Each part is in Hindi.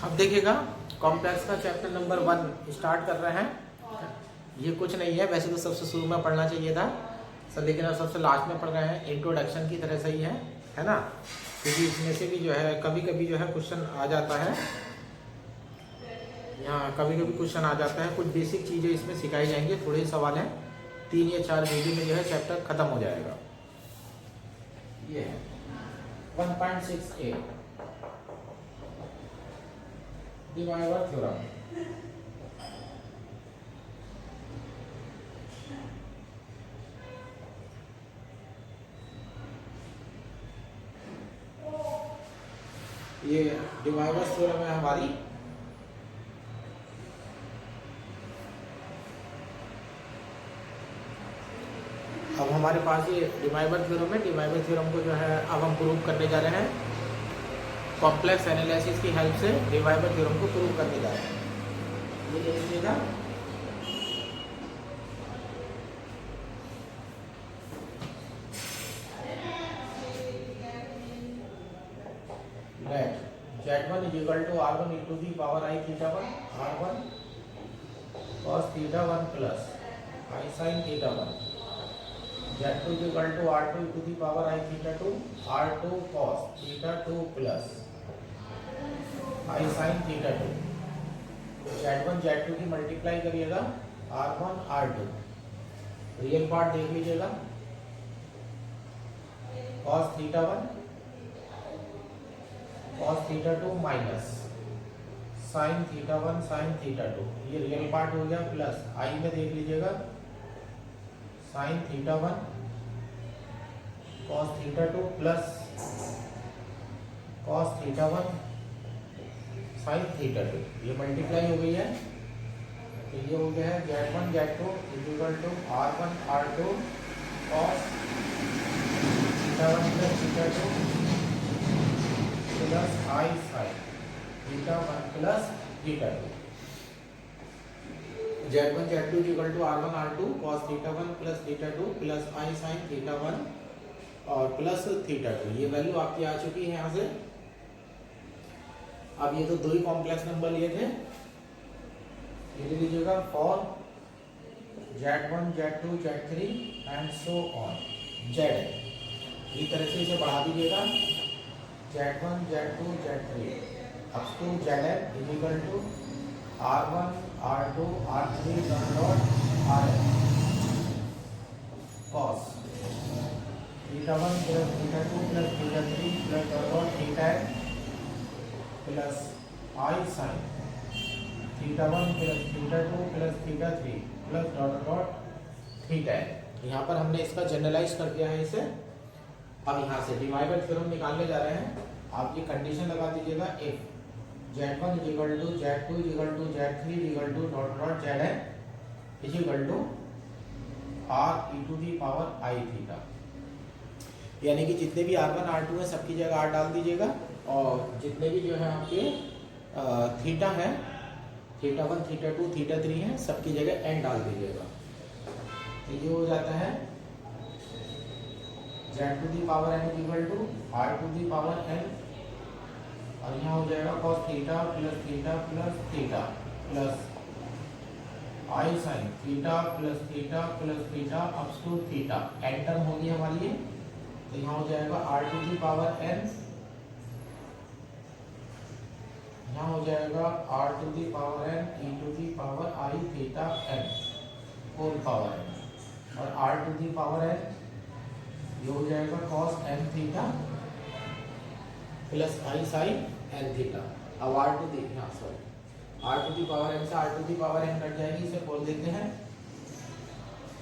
अब देखिएगा कॉम्प्लेक्स का चैप्टर नंबर 1 स्टार्ट कर रहे हैं। ये कुछ नहीं है, वैसे तो सबसे शुरू में पढ़ना चाहिए था सर, लेकिन अब सबसे लास्ट में पढ़ रहे हैं। इंट्रोडक्शन की तरह सही है ना, क्योंकि इसमें से भी जो है कभी कभी जो है क्वेश्चन आ जाता है, यहाँ कभी कभी क्वेश्चन आ जाता है। कुछ बेसिक चीज़ें इसमें सिखाई जाएंगी, थोड़े ही सवाल हैं, 3 या 4 वीडियो में जो है चैप्टर खत्म हो जाएगा। ये है 1.6a डिवाइवर थ्योरम। ये डिवाइवर थ्योरम है हमारी। अब हमारे पास ये डिवाइवर थ्योरम है। डिवाइवर थ्योरम को जो है अब हम प्रूव करने जा रहे हैं। कॉम्प्लेक्स एनालिसिस की हेल्प से डिवाइवर थ्योरम को प्रूव करने जा रहे हैं। ये देख लीजिएगा, late Z1 is equal to R1 into the power I theta 1 R1 cos theta 1 plus I sin theta 1, Z2 is equal to R2 into the power I theta 2 R2 cos theta 2 plus I sin theta 2। Z1 Z2 की मल्टीप्लाई करिएगा, R1 R2, रियल पार्ट देख लीजिएगा, cos theta 1 cos theta 2 minus sin theta 1 sin theta 2, ये रियल पार्ट हो गया, प्लस आई में देख लीजिएगा sin theta 1 cos theta 2 plus cos theta 1 sin theta 2, ये मल्टीप्लाई हो गई है। तो ये हो गया है Z1 Z2 equal to R1 R2 cos theta 1 plus theta 2 plus I sin theta 1 plus theta 2। Z1 Z2 equal to R1 R2 cos theta 1 plus theta 2 plus I sin theta 1 और प्लस theta 2, ये वैल्यू आपकी आ चुकी है यहाँ से। अब ये तो दो ही कॉम्प्लेक्स नंबर लिए थे, ये ले लीजिएगा for Z1 Z2 Z3 and so on Zn, इस तरह से इसे बढ़ा दीजिएगा Z1 Z2 Z3 up to Zn is equal to R1 R2 R3 dot Rn cos theta 1 plus theta 2 plus theta 3 plus dot theta n plus I sin theta 1 plus theta 2 plus theta 3 plus dot theta n। यहाँ पर हमने इसका जनरलाइज कर दिया है इसे। अब यहाँ से डिवाइवर थ्योरम निकालने जा रहे हैं। आप ये कंडीशन लगा दीजिएगा, if Z1 is equal to Z2 is equal to Z3 is equal to dot Zn is equal to R e to the power I theta, यानी कि जितने भी R1 R2 है सबकी जगह R डाल दीजिएगा, और जितने भी जो है आपके थीटा है, थीटा 1 थीटा 2 थीटा 3 है, सबकी जगह n डाल दीजिएगा। तो ये हो जाता है Z to the power n is equal to R to the power n, और यहाँ हो जाएगा cos theta plus theta plus theta plus I sin theta plus theta plus theta up to theta, n term होगी हमारी ये। तो यहाँ हो जाएगा R to the power n, यहाँ हो जाएगा R to the power n e to the power I theta n whole power n, और R to the power n ये हो जाएगा cos n theta plus I sin n theta. अब R to the R to the power n से R to the power n cut जाएगी, इसे बोल देते हैं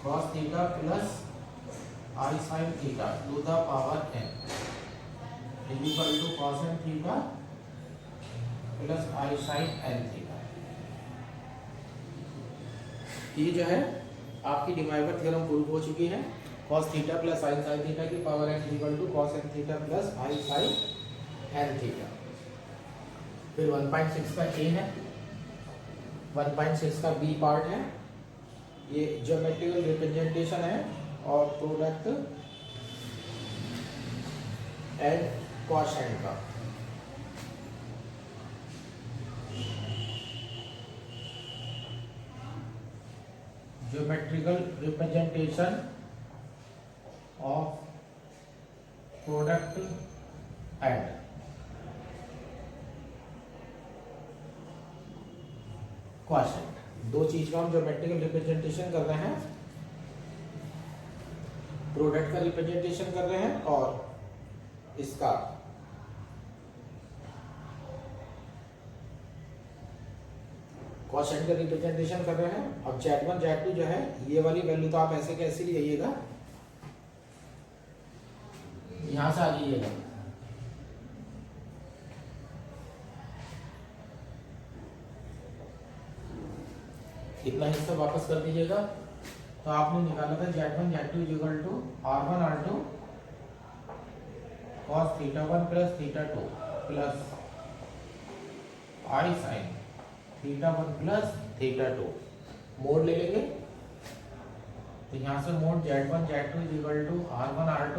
cos theta plus I sin theta to the power n is equal to cos n theta plus I sin n theta. ये जो है आपकी डिवाइवर थ्योरम प्रूव हो चुकी है। cos theta plus I sin theta की power n is equal to cos n theta plus I sin n theta. फिर 1.6 का A है, 1.6 का B पार्ट है, ये ज्योमेट्रिकल रिप्रेजेंटेशन है और प्रोडक्ट एंड क्वोशिएंट का। Geometrical representation of product and quotient. दो चीज का हम ज्योमेट्रिकल रिप्रेजेंटेशन कर रहे हैं, प्रोडक्ट का रिप्रेजेंटेशन कर रहे हैं और इसका क्वोशिएंट का रिप्रेजेंटेशन कर रहे हैं। अब Z1 Z2 जो है ये वाली वैल्यू तो आप ऐसे कैसे ले आइएगा, यहां से आ जाइएगा, इतना हिस्सा वापस कर दीजिएगा। तो आपने निकाला था Z1 Z2 equal to R1 R2 cos θ1 plus θ2 plus I sin θ1 plus θ2। Mod ले लेंगे तो यहाँ से mod Z1 Z2 equal to R1 R2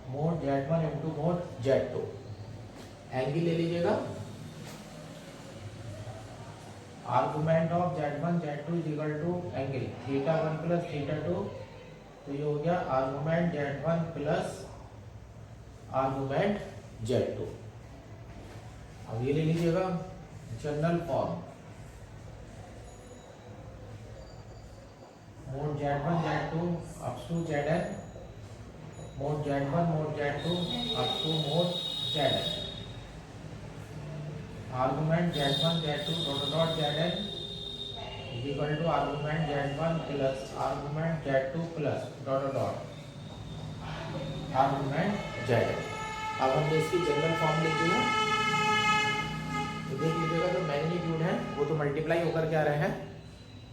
mod Z1 into mod Z2। Angle ले लीजिएगा, argument of Z1 Z2 equal to angle θ1 plus θ2, तो ये हो गया argument Z1 plus argument Z2। अब ये ले लीजिएगा general form, mod Z1 Z2 up to Zn mod Z1 mod Z2 up to mod Zn, argument Z1 Z2 dot dot Zn equal to argument Z1 plus argument Z2 plus dot dot argument Zn। अब हमने इसकी जनरल फॉर्म लिखी है, तो देख लीजिएगा जो मैग्नीट्यूड है वो तो मल्टीप्लाई होकर के आ रहे हैं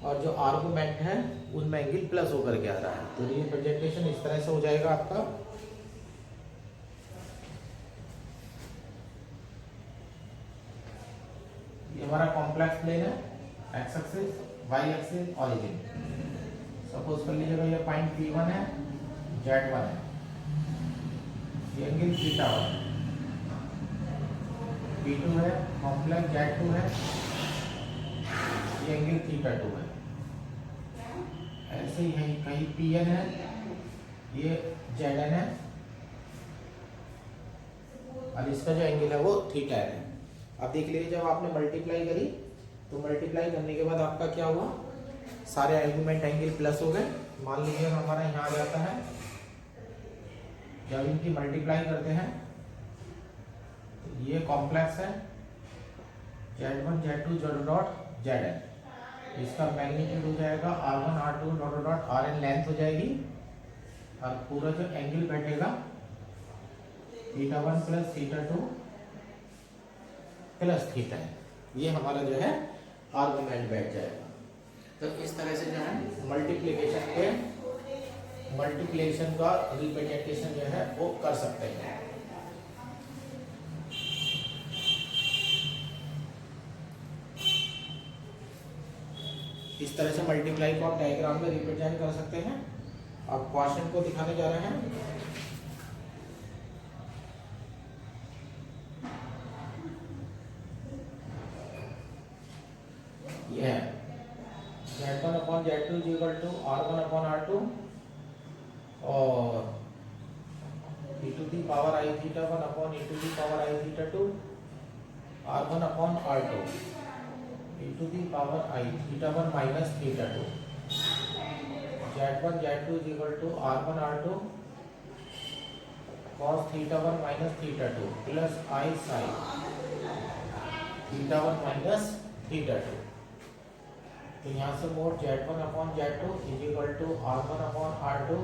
और जो आर्गुमेंट है उसमें एंगल प्लस होकर के आ रहा है। तो रिप्रेजेंटेशन इस तरह से हो जाएगा आपका। ये हमारा कॉम्प्लेक्स प्लेन है, X axis Y axis origin. Suppose कर लीजिएगा ये पॉइंट P1 है, Z1 है, ये एंगल θ1, P2 है, कॉम्प्लेक्स Z2 है, ये एंगल θ2 है। ऐसे ही कहीं Pn है, ये Zn है और इसका जो एंगल है वो θn है। अब देख लीजिए जब आपने मल्टीप्लाई करी तो मल्टीप्लाई करने के बाद आपका क्या हुआ, सारे आर्गुमेंट एंगल प्लस हो गए। मान लीजिए हमारा यहाँ आ जाता है, जब इनकी मल्टीप्लाई करते हैं तो ये कॉम्प्लेक्स है Z1 Z2 dot dot Zn, इसका मैग्नीट्यूड हो जाएगा R1 R2 dot dot Rn, length हो जाएगी और पूरा जो एंगल बैठेगा θ1 प्लस θ2 प्लस θn, ये हमारा जो है आर्गुमेंट बैठ जाएगा। तो इस तरह से जो है मल्टीप्लिकेशन का रिप्रेजेंटेशन जो है वो कर सकते हैं। इस तरह से मल्टीप्लाई को आप डायग्राम में रिप्रेजेंट कर सकते हैं। अब क्वेश्चन को दिखाने जा रहे हैं। ये है Z1 upon Z2 equal to R1 upon R2 और e to the power I θ1 upon e to the power I θ2 R1 upon R2 e to the power I θ1 minus θ2 Z1 Z2 equal to R1 R2 cos θ1 minus θ2 plus I sin θ1 minus θ2। तो यहाँ से mod Z1 upon Z2 is equal to R1 upon R2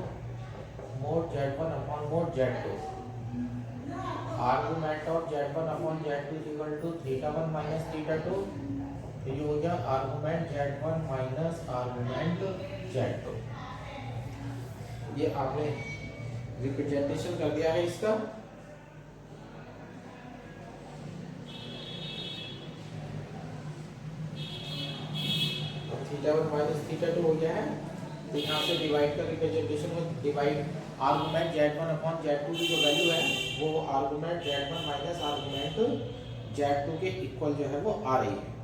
mod Z1 upon mod Z2, argument of Z1 upon Z2 is equal to θ1 minus θ2, तो ये हो गया argument Z1 minus argument Z2। ये आपने रिप्रेजेंटेशन कर दिया है इसका। θ1 माइनस θ2 हो गया है, तो यहाँ से डिवाइड का रिप्रेजेंटेशन हो, divide argument Z1 upon Z2 की जो वैल्यू है वो argument Z1 minus argument Z2 के इक्वल जो है वो आ रही है।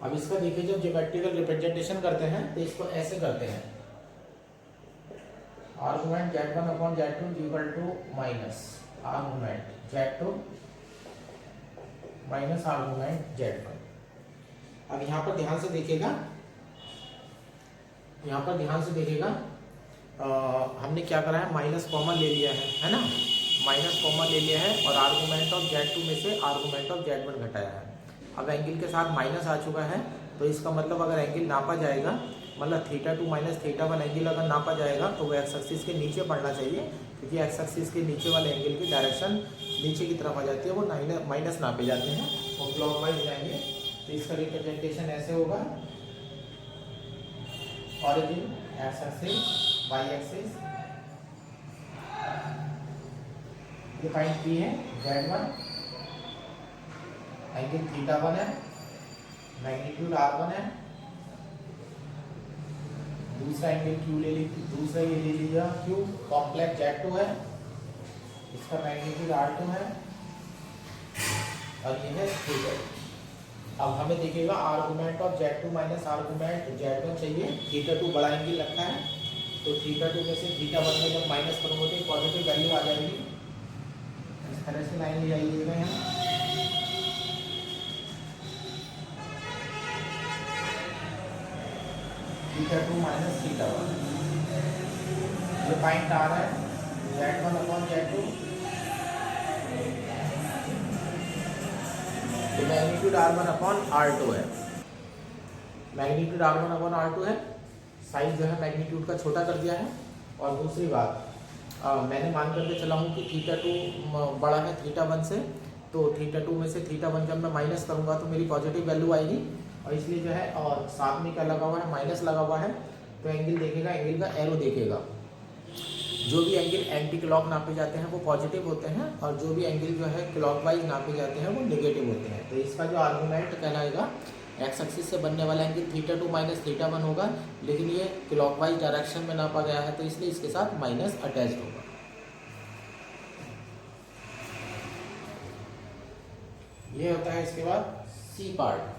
अब इसका देखिए जब ज्योमेट्रिकल रिप्रेजेंटेशन करते हैं तो इसको ऐसे करते हैं, argument z1 upon z2 equal to minus argument z2 minus argument z1। अब यहाँ पर ध्यान से देखिएगा, यहाँ पर ध्यान से देखिएगा, हमने क्या करा है, माइनस कॉमन ले लिया है ना, माइनस कॉमन ले लिया है और आर्गुमेंट ऑफ z2 में से आर्गुमेंट ऑफ z1 घटाया है। अब एंगल के साथ माइनस आ चुका है तो इसका मतलब अगर एंगल नापा जाएगा, मतलब θ2 माइनस θ1 एंगल अगर नापा जाएगा तो वो एक्स एक्सिस के नीचे पड़ना चाहिए, क्योंकि एक्स एक्सिस के नीचे वाले एंगल की डायरेक्शन नीचे की तरफ आ जाती है, वो माइनस नापे जाते हैं, वो क्लॉकवाइज जाएंगे। तो इसका रिप्रेजेंटेशन ऐसे होगा, origin x axis Y axis, ये पॉइंट पी है z1, एंगल θ1 है, मैग्नीट्यूड r1 है, दूसरा एंगल q ले लीजिए, दूसरा ये ले लीजिए q, कॉम्प्लेक्स z2 है, इसका मैग्नीट्यूड r2 है और ये है θ। अब हमें देखिएगा argument of z2 minus argument z1 चाहिए, θ2 बड़ा एंगल रखा है तो θ2 में से θ1 में जब माइनस करूँगा तो पॉजिटिव वैल्यू आ जाएगी। इस तरह से लाइन ले जाइएगा यहाँ, θ2 माइनस θ1, ये पॉइंट आ रहा है z1 अपॉन z2, ये मैग्नीट्यूड r1 अपॉन r2 है, मैग्नीट्यूड r1 अपॉन r2 है, साइज जो है मैग्नीट्यूड का छोटा कर दिया है। और दूसरी बात, मैंने मान करके चला हूँ कि θ2 बड़ा है θ1 से, तो θ2 में से θ1 जब मैं माइनस करूँगा तो मेरी पॉजिटिव वैल्यू आएगी, और इसलिए जो है और साथ में क्या लगा हुआ है, माइनस लगा हुआ है, तो एंगल देखेगा, एंगल का एरो देखेगा। जो भी एंगल एंटी क्लॉक नापे जाते हैं वो पॉजिटिव होते हैं, और जो भी एंगल जो है क्लॉकवाइज नापे जाते हैं वो नेगेटिव होते हैं। तो इसका जो आर्गुमेंट कहलाएगा, एक्स एक्सिस से बनने वाला एंगल θ2 माइनस θ1 होगा, लेकिन ये क्लॉकवाइज डायरेक्शन में नापा गया है तो इसलिए इसके साथ माइनस अटैच्ड होगा। ये होता है इसके बाद C part.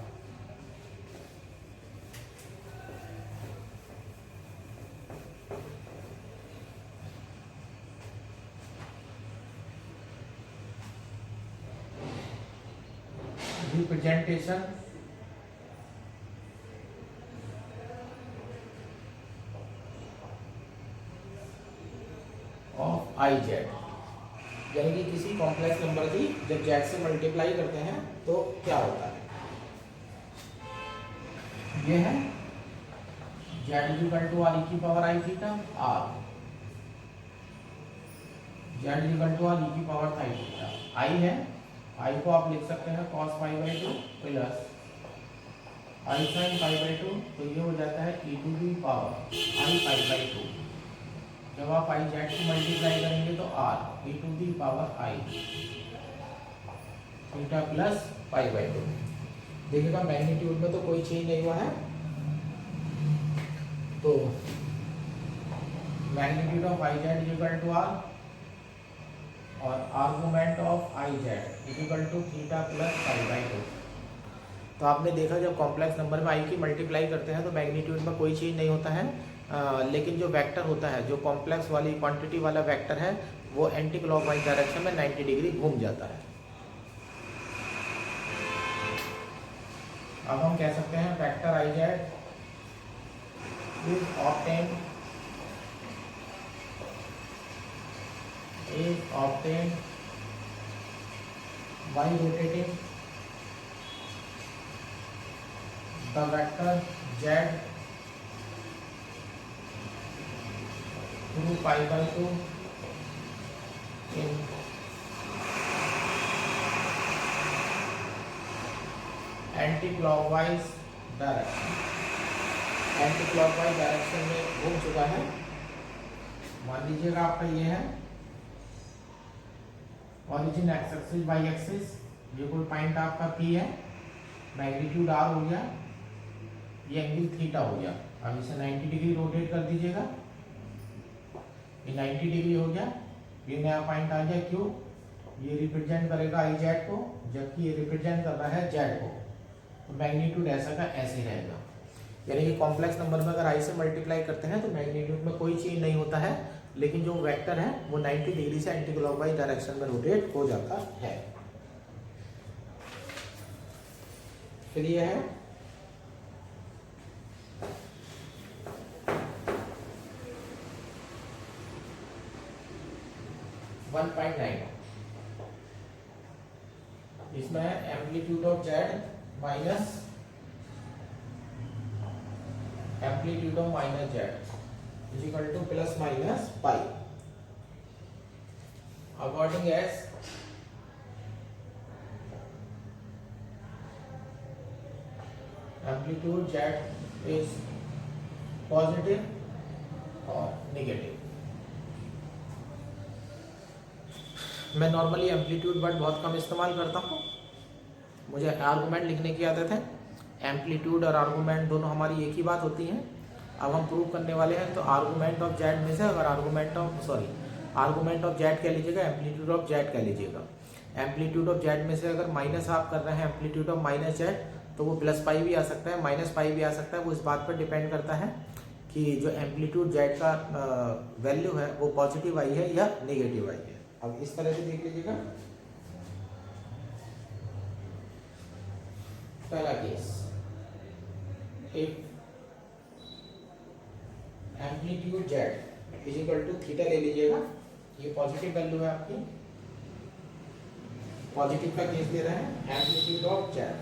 Representation of I Z, यानी कि किसी कॉम्प्लेक्स नंबर की जब जेड से मल्टीप्लाई करते हैं तो क्या होता है। ये है z equal to r e की power i theta r, z equal to r e की पावर आई थीटा, आई है, आई को आप लिख सकते हैं cos π/2 प्लस आई sin π/2, तो ये हो जाता है e टू दी पावर आई π/2। जब आप आई जेड को मल्टीप्लाई करेंगे तो r e to the power i theta plus π/2। देखिएगा मैग्नीट्यूड में तो कोई चेंज नहीं हुआ है, तो magnitude of I z equal to r और argument of I z equal to theta plus π/2। तो आपने देखा जब कॉम्प्लेक्स नंबर में आई की मल्टीप्लाई करते हैं तो मैग्नीट्यूड में कोई चेंज नहीं होता है, लेकिन जो वेक्टर होता है, जो कॉम्प्लेक्स वाली क्वांटिटी वाला वेक्टर है, वो एंटी क्लॉकवाइज डायरेक्शन में 90 डिग्री घूम जाता है। अब हम कह सकते हैं vector I Z is obtained by rotating the vector z through π/2 in anti-clockwise direction। Anticlockwise direction में घूम चुका है। मान लीजिएगा आपका ये है origin x axis Y axis, ये कोई पॉइंट आपका पी है, मैग्नीट्यूड आर हो गया, ये एंगल थीटा हो गया। अब इसे 90 डिग्री रोटेट कर दीजिएगा, ये 90 डिग्री हो गया, ये नया पॉइंट आ गया क्यों, ये रिप्रेजेंट करेगा आई जेड को, जबकि ये रिप्रेजेंट कर रहा है जेड को। तो मैग्नीट्यूड ऐसा का ऐसे रहेगा। यानी कि कॉम्प्लेक्स नंबर में अगर आई से मल्टीप्लाई करते हैं तो मैग्नीट्यूड में कोई चेंज नहीं होता है, लेकिन जो वेक्टर है वो 90 डिग्री से एंटी क्लॉकवाइज डायरेक्शन में रोटेट हो जाता है। फिर ये है 1.9, इसमें amplitude of z minus amplitude of minus z is equal to plus minus pi according as amplitude z is positive और नेगेटिव। मैं नॉर्मली एम्पलीट्यूड वर्ड बहुत कम इस्तेमाल करता हूँ, मुझे आर्गूमेंट लिखने की आदत है। एम्पलीट्यूड और आर्गूमेंट दोनों हमारी एक ही बात होती हैं। अब हम प्रूव करने वाले हैं, तो आर्गूमेंट ऑफ जेड में से अगर आर्गूमेंट ऑफ जेड कह लीजिएगा, एम्पलीट्यूड ऑफ जेड कह लीजिएगा। एम्पलीट्यूड ऑफ जेड में से अगर माइनस आप कर रहे हैं एम्पलीट्यूड ऑफ माइनस जेड, तो वो प्लस पाई भी आ सकता है, माइनस पाई भी आ सकता है। वो इस बात पर डिपेंड करता है कि जो एम्पलीट्यूड जेड का वैल्यू है वो पॉजिटिव आई है या नेगेटिव आई है। अब इस तरह से देख लीजिएगा। पहला case, if amplitude z is equal to theta ले लीजिएगा, ये पॉजिटिव वैल्यू है आपकी, पॉजिटिव का केस दे रहे हैं। Amplitude of z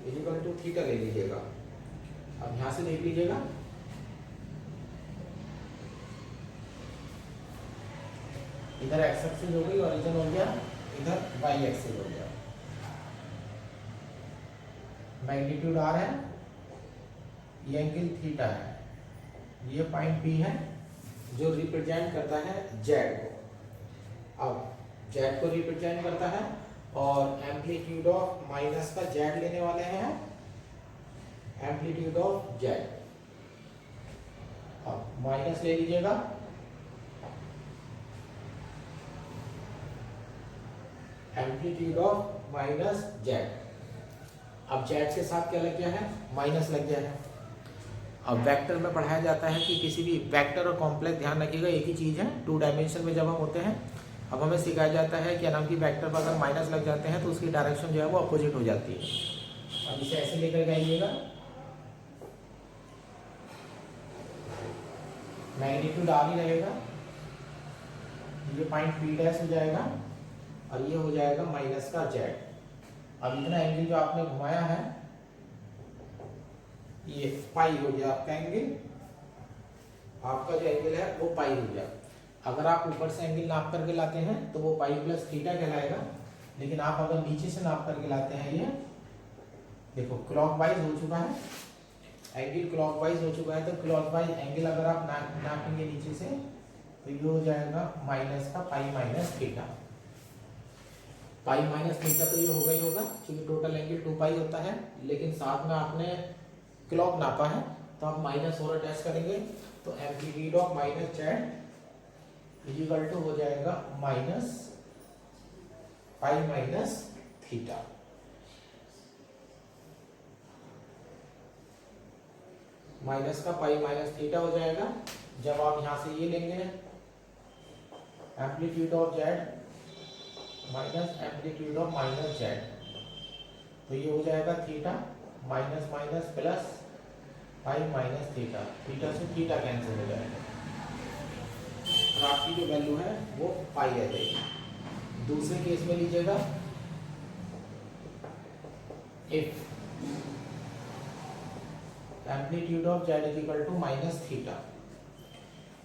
is equal to theta ले लीजिएगा। अब यहां से देख लीजिएगा, इधर एक्स एक्सिस हो गई, ओरिजिन हो गया, इधर वाई एक्सिस हो गया। मैग्नीट्यूड आर है, ये एंगल थीटा है, ये पॉइंट पी है जो रिप्रेजेंट करता है जेड को। अब जेड को रिप्रेजेंट करता है और एम्पलीट्यूड ऑफ माइनस का जेड लेने वाले हैं, एम्पलीट्यूड ऑफ जेड। अब माइनस ले लीजिएगा, एम्पलीट्यूड ऑफ माइनस जेड। अब जेड के साथ क्या लग गया है, माइनस लग गया है। अब वेक्टर में पढ़ाया जाता है कि किसी भी वेक्टर और कॉम्प्लेक्स, ध्यान रखिएगा एक ही चीज़ है, 2 डायमेंशन में जब हम होते हैं। अब हमें सिखाया जाता है क्या नाम की वेक्टर पर अगर माइनस लग जाते हैं तो उसकी डायरेक्शन जो है वो अपोजिट हो जाती है। अब इसे ऐसे लेकर जाइएगा, मैग्नीट्यूड आर ही रहेगा, ये पॉइंट पी डैश हो जाएगा और ये हो जाएगा माइनस का जेड। अब इतना एंगल जो आपने घुमाया है ये पाई हो गया आपका एंगल, आपका जो एंगल है वो पाई हो गया। अगर आप ऊपर से एंगल नाप करके लाते हैं तो वो पाई प्लस थीटा कहलाएगा, लेकिन आप अगर नीचे से नाप करके लाते हैं, ये देखो क्लॉकवाइज हो चुका है, एंगल क्लॉकवाइज हो चुका है, तो क्लॉकवाइज एंगल अगर आप नापेंगे नीचे से तो ये हो जाएगा माइनस का पाई माइनस थीटा। पाई माइनस थीटा तो ये होगा ही होगा, क्योंकि टोटल एंगल 2 पाई होता है, लेकिन साथ में आपने क्लॉक नापा है तो आप माइनस और अटैच करेंगे, तो amplitude of minus z is equal to हो जाएगा minus pi minus theta. Minus का पाई माइनस थीटा हो जाएगा। जब आप यहां से ये लेंगे amplitude of z minus amplitude of minus Z, तो ये हो जाएगा theta minus minus plus pi minus theta, theta से थीटा कैंसिल हो जाएगा और आपकी जो वैल्यू है वो पाई रह जाएगी। दूसरे केस में लीजिएगा, if amplitude of z is equal to minus theta.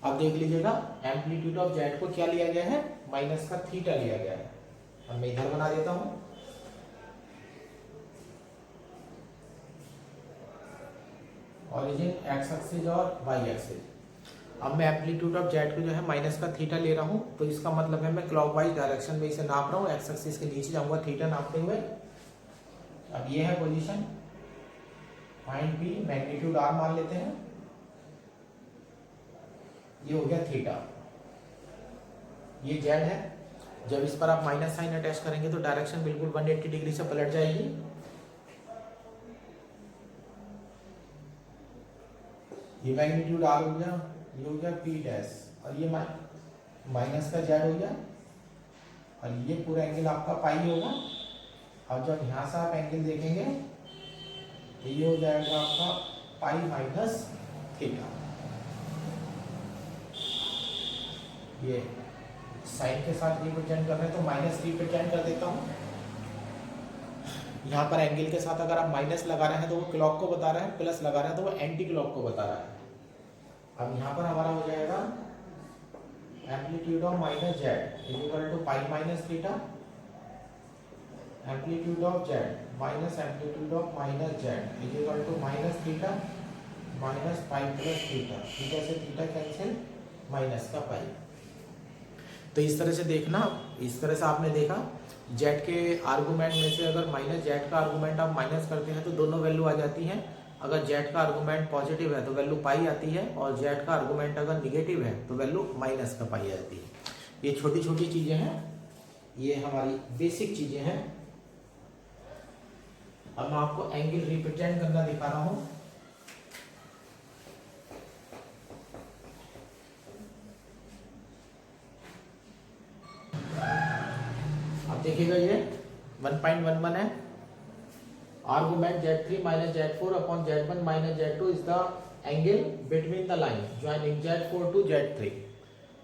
अब देख लीजिएगा एम्पलीट्यूड ऑफ जेड को क्या लिया गया है, माइनस का थीटा लिया गया है। अब मैं इधर बना देता हूं, ओरिजिन एक्स एक्सिस और वाई एक्सिस। अब मैं एम्पलीट्यूड ऑफ जेड को जो है माइनस का थीटा ले रहा हूं, तो इसका मतलब है मैं क्लॉकवाइज डायरेक्शन में इसे नाप रहा हूं, एक्स एक्सिस के नीचे जाऊंगा थीटा नापते हुए। अब ये है position, point B, magnitude r मान लेते हैं, ये हो गया थीटा, ये जेड है। जब इस पर आप माइनस साइन अटैच करेंगे तो डायरेक्शन बिल्कुल 180 डिग्री से पलट जाएगी। ये मैग्नीट्यूड आर हो गया, ये हो गया पी डैश, और ये माइनस का जेड हो गया, और ये पूरा एंगल आपका पाई होगा। और जब यहाँ से आप एंगल देखेंगे तो ये हो जाएगा आपका पाई माइनस थीटा। ये साइन के साथ रिप्रेजेंट कर रहे हैं तो माइनस रिप्रेजेंट कर देता हूँ। यहाँ पर एंगल के साथ अगर आप माइनस लगा रहे हैं तो वो क्लॉक को बता रहा है, प्लस लगा रहे हैं तो वो एंटी क्लॉक को बता रहा है। अब यहाँ पर हमारा हो जाएगा amplitude of minus z is equal to pi minus theta, amplitude of z minus amplitude of minus z is equal to minus theta minus pi plus theta. Theta से थीटा कैंसिल, माइनस का पाई। तो इस तरह से देखना, इस तरह से आपने देखा जेड के आर्गूमेंट में से अगर माइनस जेड का आर्गूमेंट आप माइनस करते हैं तो दोनों वैल्यू आ जाती हैं। अगर जेड का आर्गूमेंट पॉजिटिव है तो वैल्यू पाई आती है, और जेड का आर्गूमेंट अगर निगेटिव है तो वैल्यू माइनस का पाई आती है। ये छोटी छोटी चीजें हैं, ये हमारी बेसिक चीजें हैं। अब मैं आपको एंगल रिप्रेजेंट करना दिखा रहा हूं। अब देखिएगा ये 1.11 है। Argument Z3 minus Z4 upon Z1 minus Z2 is the angle between the line joining Z4 to Z3।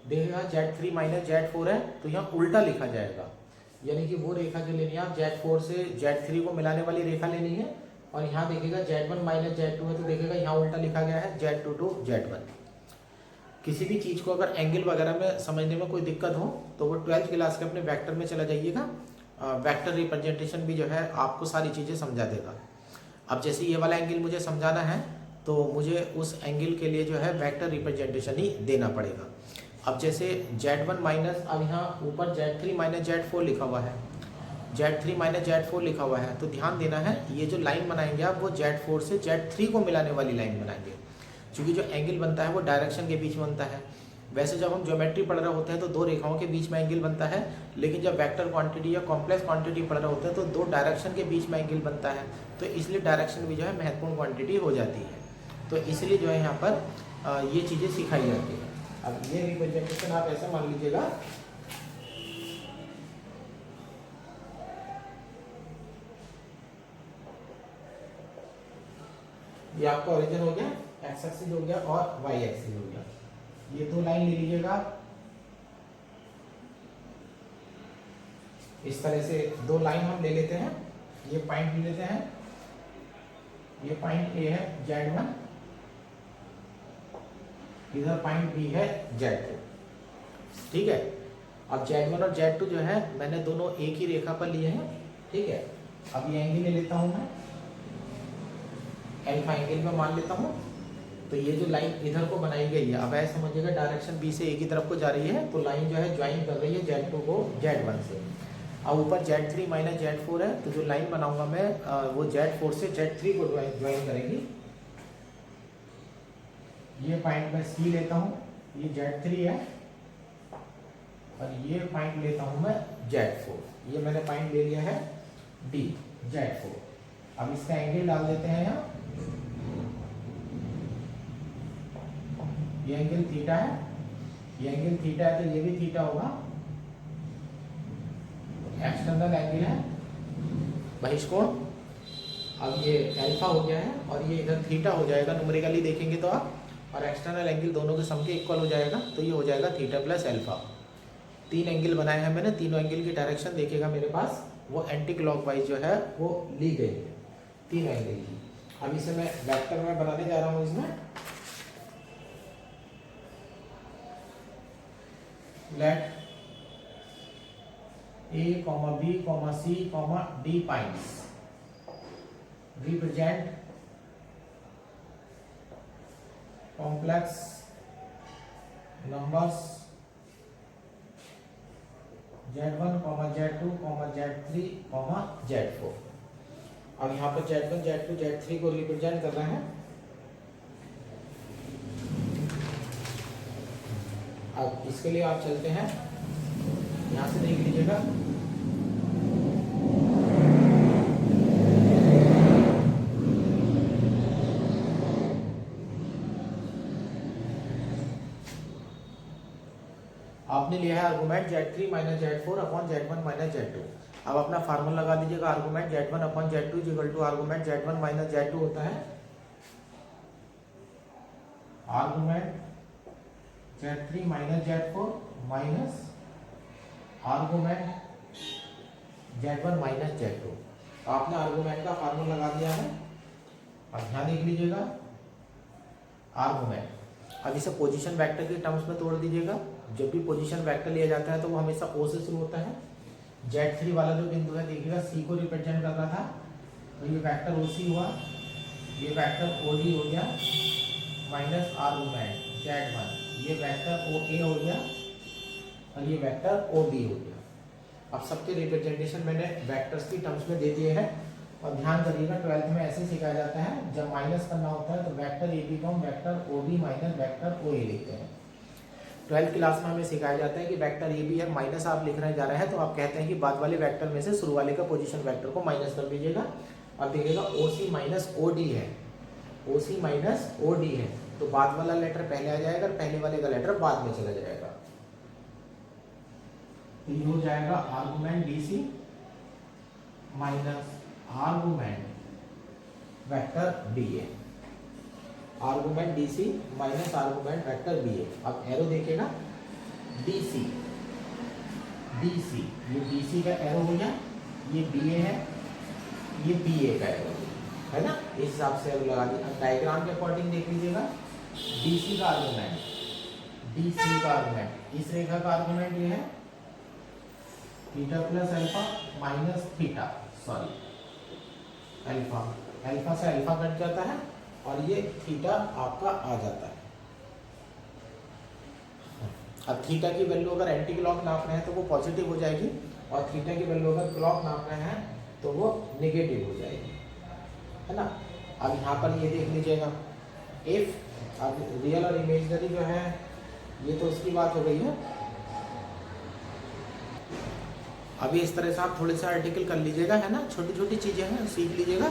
देखिएगा Z3 माइनस Z4 है तो यहाँ उल्टा लिखा जाएगा, यानी कि वो रेखा जो लेनी है आप Z4 से Z3 को मिलाने वाली रेखा लेनी है। और यहाँ देखिएगा Z1 माइनस Z2 है तो देखिएगा यहाँ उल्टा लिखा गया है Z2 टू Z1। किसी भी चीज़ को अगर एंगल वगैरह में समझने में कोई दिक्कत हो तो वो 12th क्लास के अपने वेक्टर में चला जाइएगा। वेक्टर रिप्रेजेंटेशन भी जो है आपको सारी चीज़ें समझा देगा। अब जैसे ये वाला एंगल मुझे समझाना है तो मुझे उस एंगल के लिए जो है वेक्टर रिप्रेजेंटेशन ही देना पड़ेगा। अब जैसे Z1 माइनस, अब यहाँ ऊपर Z3 माइनस Z4 लिखा हुआ है, Z3 माइनस Z4 लिखा हुआ है, तो ध्यान देना है ये जो लाइन बनाएंगे आप वो Z4 से Z3 को मिलाने वाली लाइन बनाएंगे, क्योंकि जो एंगल बनता है वो डायरेक्शन के बीच में बनता है। वैसे जब हम ज्योमेट्री पढ़ रहे होते हैं तो दो रेखाओं के बीच में एंगल बनता है, लेकिन जब वेक्टर क्वांटिटी या कॉम्प्लेक्स क्वांटिटी पढ़ रहे होते हैं तो दो डायरेक्शन के बीच में एंगल बनता है। तो इसलिए डायरेक्शन भी जो है महत्वपूर्ण क्वांटिटी हो जाती है। तो इसलिए जो है यहाँ पर ये चीज़ें सिखाई जाती है। अब ये रिप्रेजेंटेशन आप ऐसे मान लीजिएगा, ये आपका ओरिजिन हो गया, एक्स एक्सिस हो गया और वाई एक्सिस हो गया। ये दो लाइन ले लीजिएगा, इस तरह से दो लाइन हम ले लेते हैं। ये पॉइंट ले लेते हैं, ये पॉइंट ए है Z1, इधर पॉइंट बी है Z2, ठीक है। अब Z1 और Z2 जो है मैंने दोनों एक ही रेखा पर लिए हैं, ठीक है। अब ये एंगल ले लेता हूं मैं, अल्फा एंगल में मान लेता हूं। तो ये जो लाइन इधर को बनाई गई है, अब ऐसे समझिएगा डायरेक्शन बी से एक ही तरफ को जा रही है, तो लाइन जो है ज्वाइन कर रही है Z2 को Z1 से। अब ऊपर Z3 माइनस Z4 है, तो जो लाइन बनाऊंगा मैं वो Z4 से Z3 को ज्वाइन करेगी। ये पॉइंट मैं C लेता हूँ, ये Z3 है, और ये पॉइंट लेता हूँ मैं Z4। ये मैंने पॉइंट ले लिया है D Z4। अब इसका एंगल डाल देते हैं यहाँ, ये एंगल थीटा है, ये एंगल थीटा है तो ये भी थीटा होगा। एक्सटर्नल एंगल है बहिष्कोण। अब ये अल्फा हो गया है और ये इधर थीटा हो जाएगा, न्यूमेरिकली देखेंगे तो आप, और एक्सटर्नल एंगल दोनों के सम के इक्वल हो जाएगा, तो ये हो जाएगा थीटा प्लस अल्फा। तीन एंगल बनाए हैं मैंने, तीनों एंगल की डायरेक्शन देखिएगा मेरे पास वो एंटी क्लॉकवाइज जो है वो ली गई है तीन एंगल की। अब इसे मैं वेक्टर में बनाने जा रहा हूँ। इसमें late A, B, C, D points represent complex numbers Z1, Z2, Z3, Z4। अब यहाँ पर Z1, Z2, Z3 को रिप्रेजेंट कर रहे हैं। अब इसके लिए आप चलते हैं, यहाँ से देख लीजिएगा, आपने लिया है argument Z3 minus Z4 upon Z1 minus Z2। अब अपना फार्मूला लगा दीजिएगा, argument Z1 upon Z2 equal to argument Z1 minus Z2 होता है argument Z3 minus Z4 minus argument Z1 minus Z2। आपने आर्गूमेंट का फार्मूला लगा दिया है। अब ध्यान देख लीजिएगा आर्गूमेंट, अब इसे पोजीशन वेक्टर के टर्म्स में तोड़ दीजिएगा। जब भी पोजीशन वेक्टर लिया जाता है तो वो हमेशा ओ से शुरू होता है। Z3 वाला जो बिंदु है देखिएगा सी को रिप्रेजेंट कर रहा था, तो ये वेक्टर OC हुआ, ये वेक्टर OD हो गया माइनस आर्गूमेंट Z1, ये वेक्टर OA हो गया और ये वेक्टर OB हो गया। अब सबके रिप्रेजेंटेशन मैंने वेक्टर्स की टर्म्स में दे दिए हैं। और ध्यान करिएगा 12th में ऐसे सिखाया जाता है, जब माइनस करना होता है तो वेक्टर AB को हम vector OB minus vector OA लिखते हैं। 12th क्लास में हमें सिखाया जाता है कि वेक्टर AB है, माइनस आप लिखने जा रहे हैं तो आप कहते हैं कि बाद वाले वेक्टर में से शुरू वाले का पोजीशन वेक्टर को माइनस कर दीजिएगा। अब देखिएगा OC माइनस OD है, OC माइनस OD है, तो बाद वाला लेटर पहले आ जाएगा और पहले वाले का लेटर बाद में चला जाएगा। तो ये हो जाएगा argument DC minus argument vector BA, argument DC minus argument vector BA। अब एरो देखेगा DC, ये DC का एरो हो गया, ये BA है, ये BA का एरो है ना, इस हिसाब से एरो लगा दिया। अब डायग्राम के अकॉर्डिंग देख लीजिएगा DC का आर्गूमेंट, इस रेखा का आर्गूमेंट ये है theta plus alpha minus theta, sorry alpha से अल्फा कट जाता है और ये थीटा आपका आ जाता है। अब थीटा की वैल्यू अगर एंटी क्लॉक नाप रहे हैं तो वो पॉजिटिव हो जाएगी, और थीटा की वैल्यू अगर क्लॉक नाप रहे हैं तो वो नेगेटिव हो जाएगी, है ना। अब यहाँ पर ये देख लीजिएगा इफ, अब रियल और इमेजिनरी जो है ये तो उसकी बात हो गई है। अभी इस तरह से आप थोड़े से आर्टिकल कर लीजिएगा, है ना, छोटी छोटी चीज़ें हैं सीख लीजिएगा।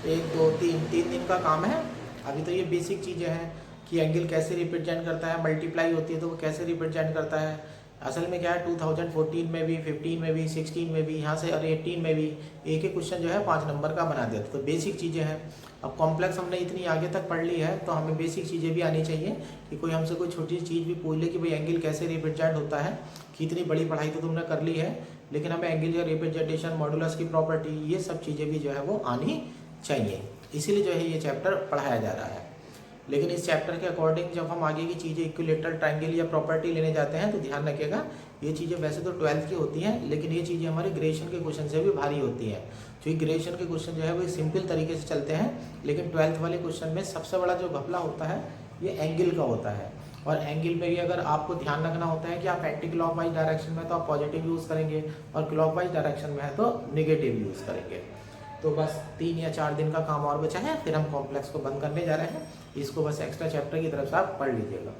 1 2 3 दिन का काम है। अभी तो ये बेसिक चीज़ें हैं कि एंगल कैसे रिप्रेजेंट करता है, मल्टीप्लाई होती है तो वो कैसे रिप्रेजेंट करता है। असल में क्या है 2014 में भी, 15 में भी, 16 में भी, यहाँ से और 18 में भी एक ही क्वेश्चन जो है 5 नंबर का बना दिया था। तो बेसिक चीज़ें हैं। अब कॉम्प्लेक्स हमने इतनी आगे तक पढ़ ली है तो हमें बेसिक चीज़ें भी आनी चाहिए कि कोई हमसे कोई छोटी चीज़ भी पूछ ले कि भाई एंगल कैसे रिप्रेजेंट होता है, कि इतनी बड़ी पढ़ाई तो तुमने कर ली है लेकिन हमें एंगल का रिप्रेजेंटेशन, मॉडुलस की प्रॉपर्टी, ये सब चीज़ें भी जो है वो आनी चाहिए। इसीलिए जो है ये चैप्टर पढ़ाया जा रहा है। लेकिन इस चैप्टर के अकॉर्डिंग जब हम आगे की चीज़ें इक्विलेटरल ट्रायंगल या प्रॉपर्टी लेने जाते हैं तो ध्यान रखिएगा ये चीज़ें वैसे तो 12th की होती हैं, लेकिन ये चीज़ें हमारे ग्रेजुएशन के क्वेश्चन से भी भारी होती हैं। क्योंकि ग्रेजुएशन के क्वेश्चन जो है वो सिंपल तरीके से चलते हैं, लेकिन 12th वाले क्वेश्चन में सबसे बड़ा जो घपला होता है ये एंगल का होता है। और एंगल में भी अगर आपको ध्यान रखना होता है कि आप एंटी क्लॉकवाइज डायरेक्शन में तो आप पॉजिटिव यूज़ करेंगे और क्लॉकवाइज डायरेक्शन में है तो नेगेटिव यूज़ करेंगे। तो बस 3 या 4 दिन का काम और बचा है, फिर हम कॉम्प्लेक्स को बंद करने जा रहे हैं। इसको बस एक्स्ट्रा चैप्टर की तरफ से आप पढ़ लीजिएगा।